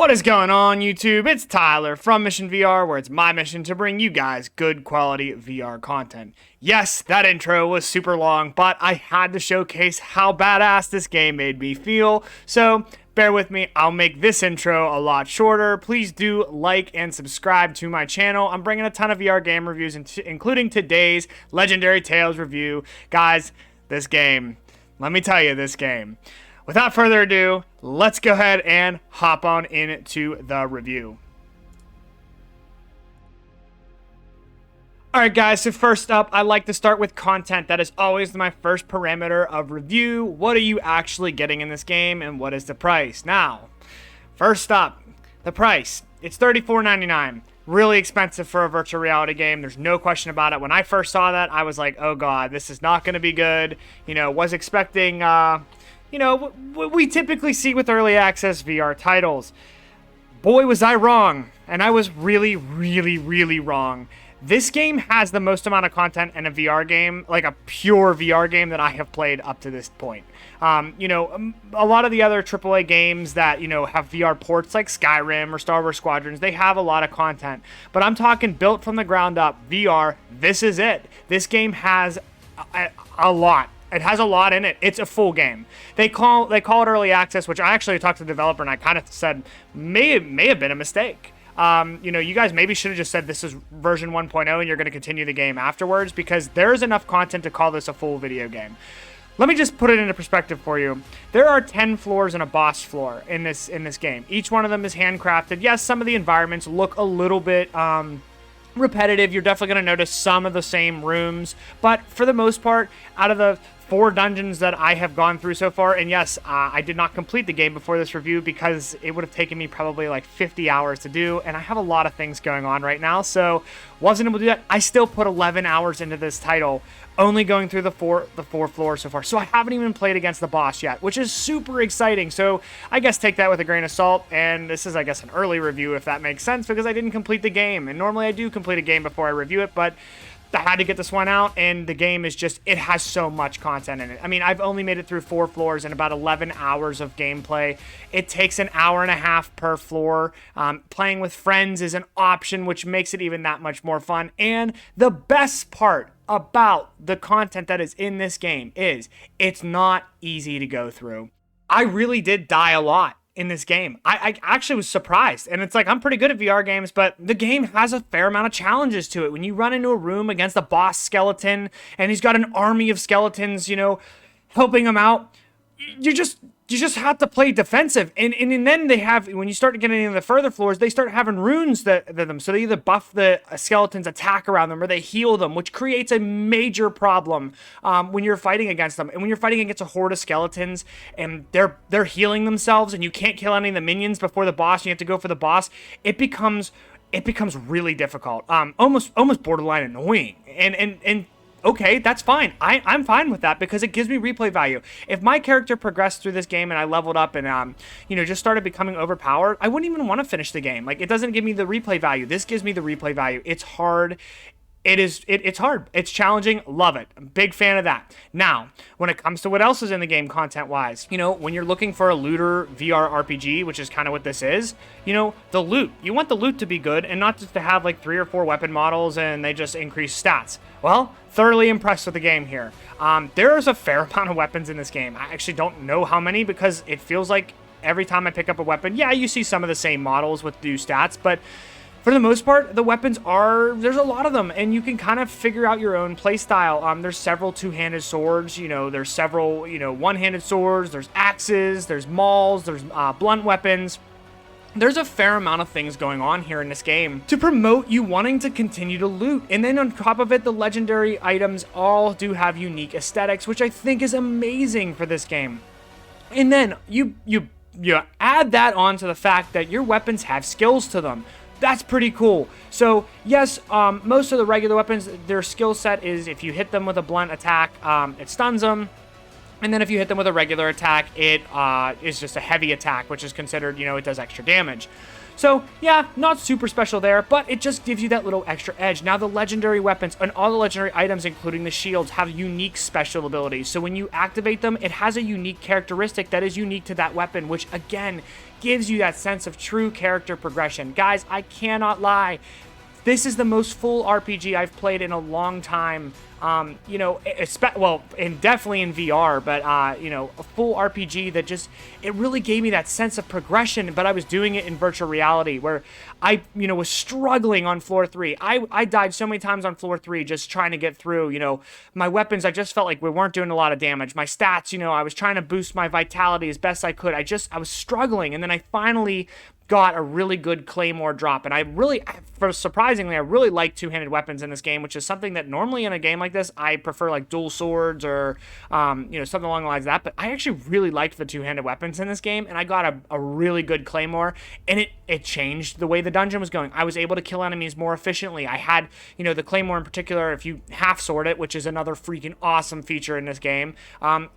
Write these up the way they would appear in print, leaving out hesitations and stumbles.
What is going on, YouTube? It's Tyler from Mission VR, where it's my mission to bring you guys good quality VR content. Yes, that intro was super long, but I had to showcase how badass this game made me feel, so bear with me, I'll make this intro a lot shorter. Please do like and subscribe to my channel. I'm bringing a ton of VR game reviews, including today's Legendary Tales review. Guys, this game, let me tell you, this game. Without further ado, let's go ahead and hop on into the review. Alright guys, so first up, I like to start with content. That is always my first parameter of review. What are you actually getting in this game, and what is the price? Now, first up, the price. It's $34.99. Really expensive for a virtual reality game. There's no question about it. When I first saw that, I was like, oh god, this is not going to be good. Was expecting... what we typically see with early access VR titles. Boy, was I wrong. And I was really, really, really wrong. This game has the most amount of content in a VR game, like a pure VR game, that I have played up to this point. A lot of the other AAA games that, have VR ports like Skyrim or Star Wars Squadrons, they have a lot of content. But I'm talking built from the ground up, VR, this is it. This game has a lot. It has a lot in it. It's a full game. They call it early access, which I actually talked to the developer and I kind of said may have been a mistake. You guys maybe should have just said this is version 1.0 and you're going to continue the game afterwards, because there's enough content to call this a full video game. Let me just put it into perspective for you. There are 10 floors and a boss floor in this game. Each one of them is handcrafted. Yes, some of the environments look a little bit repetitive. You're definitely going to notice some of the same rooms, but for the most part, out of the 4 dungeons that I have gone through so far, and yes, I did not complete the game before this review because it would have taken me probably like 50 hours to do, and I have a lot of things going on right now, so wasn't able to do that. I still put 11 hours into this title, only going through the four floors so far, so I haven't even played against the boss yet, which is super exciting. So I guess take that with a grain of salt, and this is, I guess, an early review, if that makes sense, because I didn't complete the game, and normally I do complete a game before I review it, but I had to get this one out, and the game is just, it has so much content in it. I mean, I've only made it through 4 floors and about 11 hours of gameplay. It takes an hour and a half per floor. Playing with friends is an option, which makes it even that much more fun. And the best part about the content that is in this game is it's not easy to go through. I really did die a lot in this game. I actually was surprised, and it's like, I'm pretty good at VR games, but the game has a fair amount of challenges to it. When you run into a room against a boss skeleton and he's got an army of skeletons, helping him out, you just have to play defensive, and then they have, when you start getting into the further floors, they start having runes that them, so they either buff the skeleton's attack around them or they heal them, which creates a major problem when you're fighting against them. And when you're fighting against a horde of skeletons and they're healing themselves and you can't kill any of the minions before the boss, and you have to go for the boss, it becomes really difficult, almost borderline annoying, and okay, that's fine. I'm fine with that because it gives me replay value. If my character progressed through this game and I leveled up and, just started becoming overpowered, I wouldn't even want to finish the game. Like, it doesn't give me the replay value. This gives me the replay value. It's hard. It's hard. It's challenging. Love it. I'm a big fan of that. Now, when it comes to what else is in the game content-wise, when you're looking for a looter VR RPG, which is kind of what this is, the loot. You want the loot to be good and not just to have like 3 or 4 weapon models and they just increase stats. Well, thoroughly impressed with the game here. There's a fair amount of weapons in this game. I actually don't know how many because it feels like every time I pick up a weapon, yeah, you see some of the same models with new stats, but for the most part, the weapons there's a lot of them, and you can kind of figure out your own play style. There's several two-handed swords, there's several, one-handed swords, there's axes, there's mauls, there's blunt weapons. There's a fair amount of things going on here in this game to promote you wanting to continue to loot. And then on top of it, the legendary items all do have unique aesthetics, which I think is amazing for this game. And then you add that on to the fact that your weapons have skills to them. That's pretty cool. So yes, most of the regular weapons, their skill set is if you hit them with a blunt attack, it stuns them. And then if you hit them with a regular attack, it is just a heavy attack, which is considered, it does extra damage. So, yeah, not super special there, but it just gives you that little extra edge. Now, the legendary weapons and all the legendary items, including the shields, have unique special abilities. So when you activate them, it has a unique characteristic that is unique to that weapon, which, again, gives you that sense of true character progression. Guys, I cannot lie. This is the most full RPG I've played in a long time. You know, well, and definitely in VR, but, you know, a full RPG that just, it really gave me that sense of progression, but I was doing it in virtual reality where I, you know, was struggling on floor 3. I died so many times on floor 3 just trying to get through, you know, my weapons, I just felt like we weren't doing a lot of damage. My stats, you know, I was trying to boost my vitality as best I could. I was struggling, and then I finally got a really good claymore drop, and surprisingly, I really like two-handed weapons in this game, which is something that normally in a game like this, I prefer like dual swords or, you know, something along the lines of that, but I actually really liked the two-handed weapons in this game, and I got a really good claymore, and it changed the way the dungeon was going. I was able to kill enemies more efficiently. I had, you know, the claymore in particular, if you half-sword it, which is another freaking awesome feature in this game,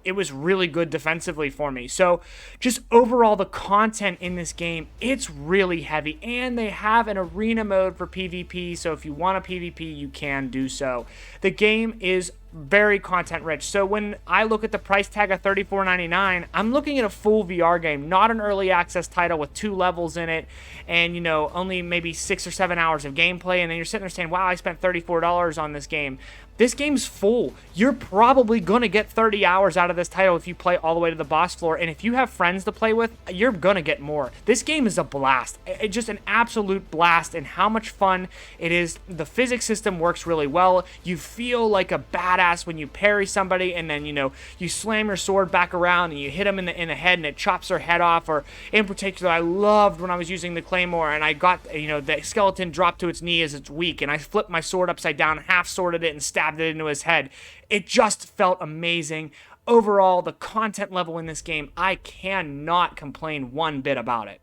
it was really good defensively for me. So, just overall, the content in this game, it's really heavy, and they have an arena mode for PvP, so if you want a PvP, you can do so. The game is very content rich. So when I look at the price tag of $34.99, I'm looking at a full VR game, not an early access title with 2 levels in it and, you know, only maybe 6 or 7 hours of gameplay, and then you're sitting there saying, wow, I spent $34 on this game. This game's full. You're probably going to get 30 hours out of this title if you play all the way to the boss floor, and if you have friends to play with, you're going to get more. This game is a blast. It's just an absolute blast, and how much fun it is. The physics system works really well. You feel like a badass when you parry somebody, and then, you know, you slam your sword back around, and you hit them in the head, and it chops their head off. Or, in particular, I loved when I was using the claymore, and I got, you know, the skeleton dropped to its knee as it's weak, and I flipped my sword upside down, half-sworded it, and stabbed it into his head. It just felt amazing. Overall, the content level in this game, I cannot complain one bit about it.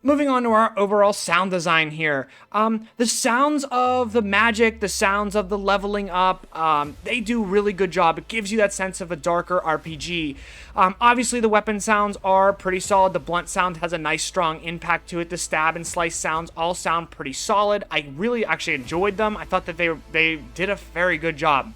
Moving on to our overall sound design here. The sounds of the magic, the sounds of the leveling up, they do a really good job. It gives you that sense of a darker RPG. Obviously, the weapon sounds are pretty solid. The blunt sound has a nice, strong impact to it. The stab and slice sounds all sound pretty solid. I really actually enjoyed them. I thought that they did a very good job.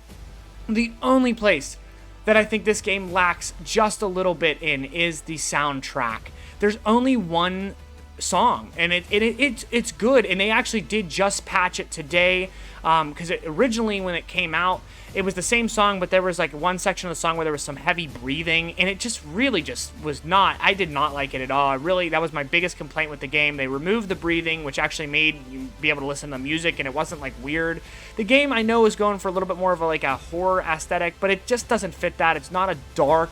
The only place that I think this game lacks just a little bit in is the soundtrack. There's only one song, and it's good, and they actually did just patch it today, because originally when it came out, it was the same song, but there was like one section of the song where there was some heavy breathing, and it just really just was not, I did not like it at all. That was my biggest complaint with the game. They removed the breathing, which actually made you be able to listen to music, and it wasn't like weird. The game, I know, is going for a little bit more of a horror aesthetic, but it just doesn't fit that. It's not a dark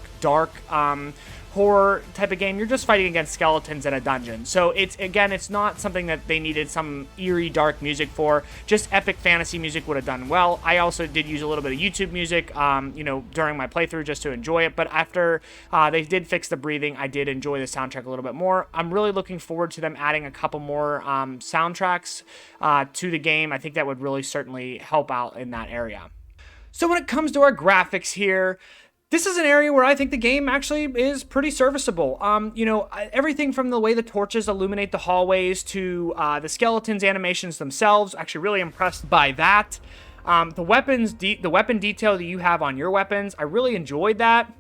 horror type of game. You're just fighting against skeletons in a dungeon. So it's not something that they needed some eerie dark music for. Just epic fantasy music would have done well. I also did use a little bit of YouTube music, during my playthrough just to enjoy it. But after they did fix the breathing, I did enjoy the soundtrack a little bit more. I'm really looking forward to them adding a couple more soundtracks to the game. I think that would really certainly help out in that area. So when it comes to our graphics here, this is an area where I think the game actually is pretty serviceable. Everything from the way the torches illuminate the hallways to the skeletons' animations themselves. Actually, really impressed by that. The weapon detail that you have on your weapons, I really enjoyed that.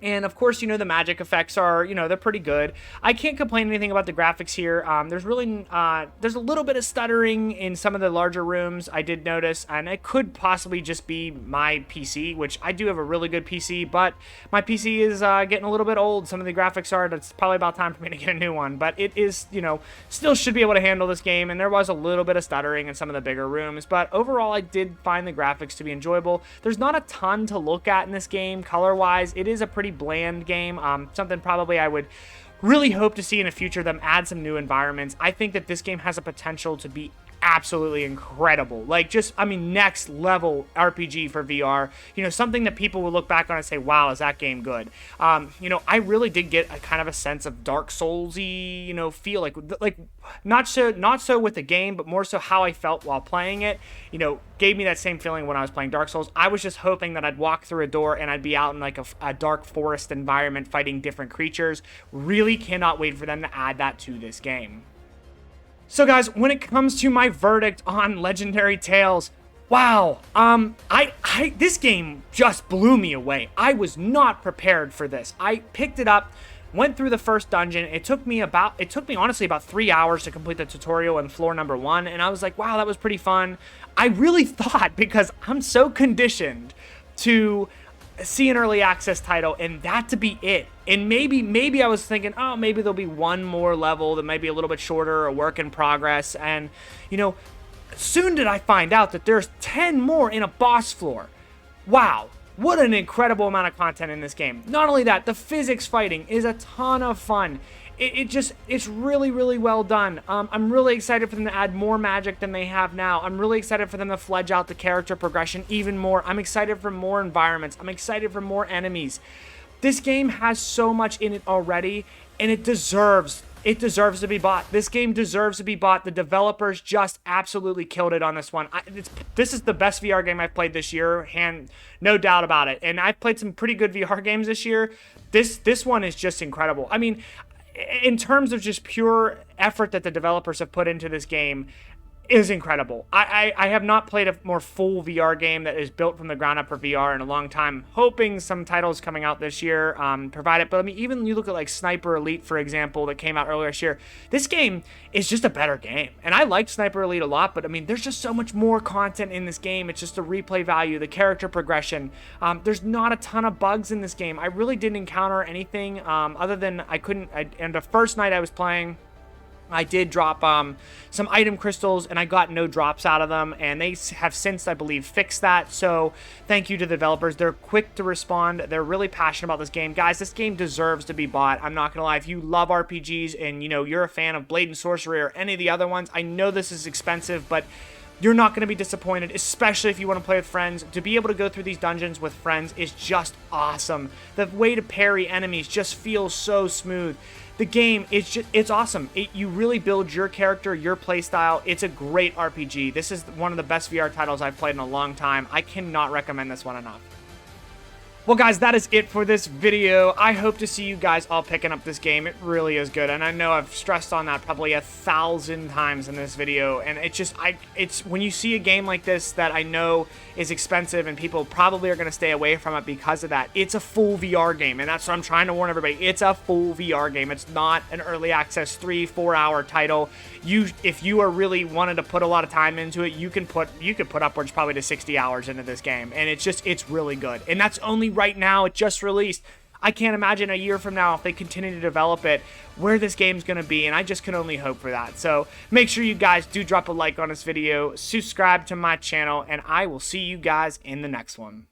And of course, the magic effects are, they're pretty good. I can't complain anything about the graphics here. There's a little bit of stuttering in some of the larger rooms, I did notice, and it could possibly just be my PC, which I do have a really good PC, but my PC is getting a little bit old. Some of the graphics are, it's probably about time for me to get a new one, but it is, still should be able to handle this game, and there was a little bit of stuttering in some of the bigger rooms, but overall, I did find the graphics to be enjoyable. There's not a ton to look at in this game, color-wise. It is a pretty bland game, something probably I would really hope to see in the future, them add some new environments. I think that this game has a potential to be absolutely incredible, like just, next level RPG for VR, something that people will look back on and say, wow, is that game good? I really did get a kind of a sense of Dark Souls-y, feel like not so with the game, but more so how I felt while playing it, gave me that same feeling when I was playing Dark Souls. I was just hoping that I'd walk through a door and I'd be out in like a dark forest environment fighting different creatures. Really cannot wait for them to add that to this game. So guys, when it comes to my verdict on Legendary Tales, wow, this game just blew me away. I was not prepared for this. I picked it up, went through the first dungeon. It took me honestly about 3 hours to complete the tutorial in floor number 1, and I was like, wow, that was pretty fun. I really thought, because I'm so conditioned to see an early access title and that to be it, and maybe I was thinking, oh, maybe there'll be one more level that might be a little bit shorter, or work in progress, and soon did I find out that there's 10 more in a boss floor. Wow, what an incredible amount of content in this game. Not only that, the physics fighting is a ton of fun. It's really, really well done. I'm really excited for them to add more magic than they have now. I'm really excited for them to fledge out the character progression even more. I'm excited for more environments. I'm excited for more enemies. This game has so much in it already, and it deserves to be bought. This game deserves to be bought. The developers just absolutely killed it on this one. This is the best VR game I've played this year, no doubt about it. And I've played some pretty good VR games this year. This one is just incredible. In terms of just pure effort that the developers have put into this game, is incredible. I have not played a more full VR game that is built from the ground up for VR in a long time. Hoping some titles coming out this year provide it. But even you look at like Sniper Elite, for example, that came out earlier this year. This game is just a better game. And I liked Sniper Elite a lot, but there's just so much more content in this game. It's just the replay value, the character progression. There's not a ton of bugs in this game. I really didn't encounter anything other than and the first night I was playing, I did drop some item crystals, and I got no drops out of them, and they have since, I believe, fixed that. So thank you to the developers. They're quick to respond. They're really passionate about this game. Guys, this game deserves to be bought. I'm not gonna lie. If you love RPGs and you're a fan of Blade and Sorcery or any of the other ones, I know this is expensive, but you're not going to be disappointed, especially if you want to play with friends. To be able to go through these dungeons with friends is just awesome. The way to parry enemies just feels so smooth. The game is it's awesome. You really build your character, your playstyle. It's a great RPG. This is one of the best VR titles I've played in a long time. I cannot recommend this one enough. Well, guys, that is it for this video. I hope to see you guys all picking up this game. It really is good, and I know I've stressed on that probably 1,000 times in this video, and it's when you see a game like this that I know is expensive and people probably are going to stay away from it because of that, it's a full VR game, and that's what I'm trying to warn everybody. It's a full VR game. It's not an early access 3-4 hour title. If you are really wanting to put a lot of time into it, you could put upwards probably to 60 hours into this game, and it's really good. And that's only right now. It just released. I can't imagine a year from now, if they continue to develop it, where this game's going to be, and I just can only hope for that. So make sure you guys do drop a like on this video, subscribe to my channel, and I will see you guys in the next one.